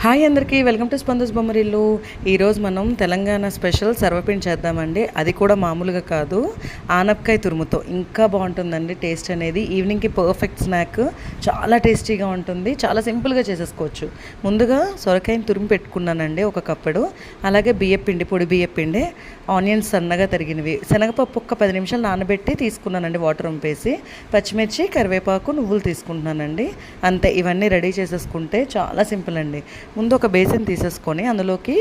Hi అందరికీ welcome to స్పందస్ Bommarillu. ఈరోజు మనం తెలంగాణ స్పెషల్ సర్వపిండి చేద్దామండి. అది కూడా మామూలుగా కాదు, ఆనపకాయ తురుముతో. ఇంకా బాగుంటుందండి టేస్ట్ అనేది. ఈవినింగ్కి పర్ఫెక్ట్ స్నాక్, చాలా టేస్టీగా ఉంటుంది. చాలా సింపుల్గా చేసేసుకోవచ్చు. ముందుగా సొరకాయని తురుము పెట్టుకున్నానండి ఒక కప్పుడు. అలాగే బియ్యపిండి, పొడి బియ్యపిండి, ఆనియన్స్ సన్నగా తరిగినవి, శనగపప్పు ఒక్క 10 నిమిషాలు నానబెట్టి తీసుకున్నానండి వాటర్ వంపేసి, పచ్చిమిర్చి, కరివేపాకు, నువ్వులు తీసుకుంటున్నానండి. అంతే, ఇవన్నీ రెడీ చేసేసుకుంటే చాలా సింపుల్ అండి. ముందు ఒక బేసిన్ తీసేసుకొని అందులోకి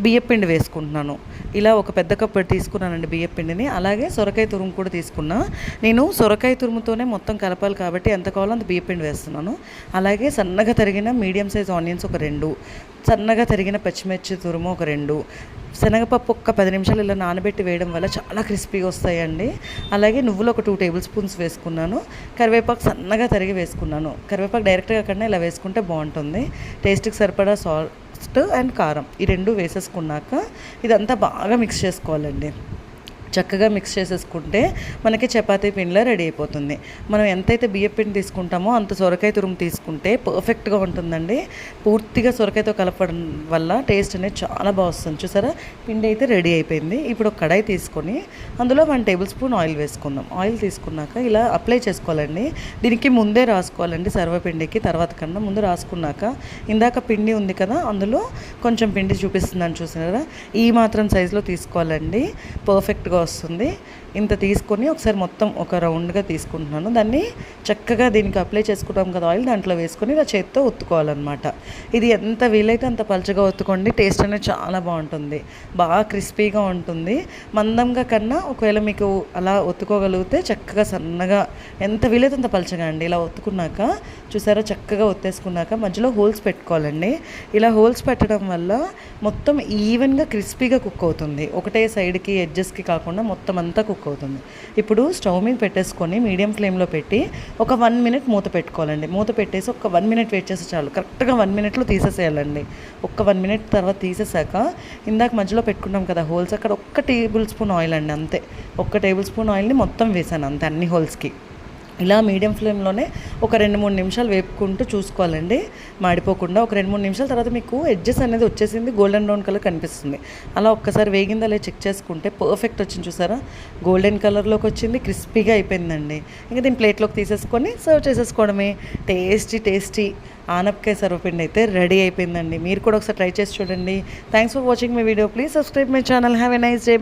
బియ్యపిండి వేసుకుంటున్నాను. ఇలా ఒక పెద్ద కప్పు తీసుకున్నానండి బియ్యపిండిని. అలాగే సొరకాయ తురుము కూడా తీసుకున్నా. నేను సొరకాయ తురుముతోనే మొత్తం కలపాలి కాబట్టి ఎంత కావాలో అంత బియ్యపిండి వేస్తున్నాను. అలాగే సన్నగా తరిగిన మీడియం సైజ్ ఆనియన్స్ ఒక 2, సన్నగా తరిగిన పచ్చిమిర్చి తురుము ఒక 2, శనగపప్పు ఒక్క 10 నిమిషాలు ఇలా నానబెట్టి వేయడం వల్ల చాలా క్రిస్పీగా వస్తాయండి. అలాగే నువ్వులు ఒక 2 టేబుల్ స్పూన్స్ వేసుకున్నాను. కరివేపాకు సన్నగా తరిగి వేసుకున్నాను. కరివేపాకు డైరెక్ట్గా కన్నా ఇలా వేసుకుంటే బాగుంటుంది. టేస్ట్కి సరిపడా సాల్ట్ అండ్ కారం ఈ 2 వేసేసుకున్నాక ఇదంతా బాగా మిక్స్ చేసుకోవాలండి. చక్కగా మిక్స్ చేసేసుకుంటే మనకి చపాతీ పిండిలా రెడీ అయిపోతుంది. మనం ఎంతైతే బియ్య పిండి తీసుకుంటామో అంత సొరకాయ తురుము తీసుకుంటే పర్ఫెక్ట్గా ఉంటుందండి. పూర్తిగా సొరకాయతో కలపడం వల్ల టేస్ట్ అనేది చాలా బాగా వస్తుంది. చూసారా, పిండి అయితే రెడీ అయిపోయింది. ఇప్పుడు ఒక కడాయి తీసుకొని అందులో 1 టేబుల్ స్పూన్ ఆయిల్ వేసుకుందాం. ఆయిల్ తీసుకున్నాక ఇలా అప్లై చేసుకోవాలండి. దీనికి ముందే రాసుకోవాలండి, సర్వపిండికి తర్వాత కన్నా ముందు రాసుకున్నాక, ఇందాక పిండి ఉంది కదా అందులో కొంచెం పిండి చూపిస్తుందని చూసినారా, ఈ మాత్రం సైజులో తీసుకోవాలండి. పర్ఫెక్ట్గా వస్తుంది. ఇంత తీసుకొని ఒకసారి మొత్తం ఒక రౌండ్గా తీసుకుంటున్నాను. దాన్ని చక్కగా దీనికి అప్లై చేసుకుంటాం కదా ఆయిల్, దాంట్లో వేసుకొని ఇలా చేత్తో ఒత్తుకోవాలన్నమాట. ఇది ఎంత వీలైతే అంత పలుచగా ఒత్తుకోండి. టేస్ట్ అనేది చాలా బాగుంటుంది, బాగా క్రిస్పీగా ఉంటుంది. మందంగా కన్నా ఒకవేళ మీకు అలా ఒత్తుకోగలిగితే చక్కగా సన్నగా, ఎంత వీలైతే అంత పలుచగా అండి. ఇలా ఒత్తుకున్నాక చూసారా, చక్కగా ఒత్తేసుకున్నాక మధ్యలో హోల్స్ పెట్టుకోవాలండి. ఇలా హోల్స్ పెట్టడం వల్ల మొత్తం ఈవెన్గా క్రిస్పీగా కుక్ అవుతుంది. ఒకటే సైడ్కి ఎడ్జెస్కి కాకుండా మొత్తం అంతా కుక్ అవుతుంది. ఇప్పుడు స్టవ్ మీద పెట్టేసుకొని మీడియం ఫ్లేమ్లో పెట్టి ఒక 1 మినిట్ మూత పెట్టుకోవాలండి. మూత పెట్టేసి ఒక 1 మినిట్ వెయిట్ చేస్తే చాలు. కరెక్ట్గా 1 మినిట్లో తీసేసేయాలండి. ఒక్క 1 మినిట్ తర్వాత తీసేసాక ఇందాక మధ్యలో పెట్టుకున్నాం కదా హోల్స్, అక్కడ ఒక్క టేబుల్ స్పూన్ ఆయిల్ అండి, అంతే. ఒక్క టేబుల్ స్పూన్ ఆయిల్ని మొత్తం వేసాను అంతే అన్ని హోల్స్కి. ఇలా మీడియం ఫ్లేమ్లోనే ఒక 2-3 నిమిషాలు వేపుకుంటూ చూసుకోవాలండి, మాడిపోకుండా. ఒక 2-3 నిమిషాల తర్వాత మీకు ఎడ్జెస్ అనేది వచ్చేసింది, గోల్డెన్ బ్రౌన్ కలర్ కనిపిస్తుంది. అలా ఒక్కసారి వేగిందా లేదా చెక్ చేసుకుంటే పర్ఫెక్ట్ వచ్చింది. చూసారా, గోల్డెన్ కలర్లోకి వచ్చింది, క్రిస్పీగా అయిపోయిందండి. ఇంకా దీన్ని ప్లేట్లోకి తీసేసుకొని సర్వ్ చేసేసుకోవడమే. టేస్టీ ఆనపకాయ సర్వపిండి అయితే రెడీ అయిపోయిందండి. మీరు కూడా ఒకసారి ట్రై చేసి చూడండి. Thanks for watching my video. Please subscribe my channel. Have a nice day.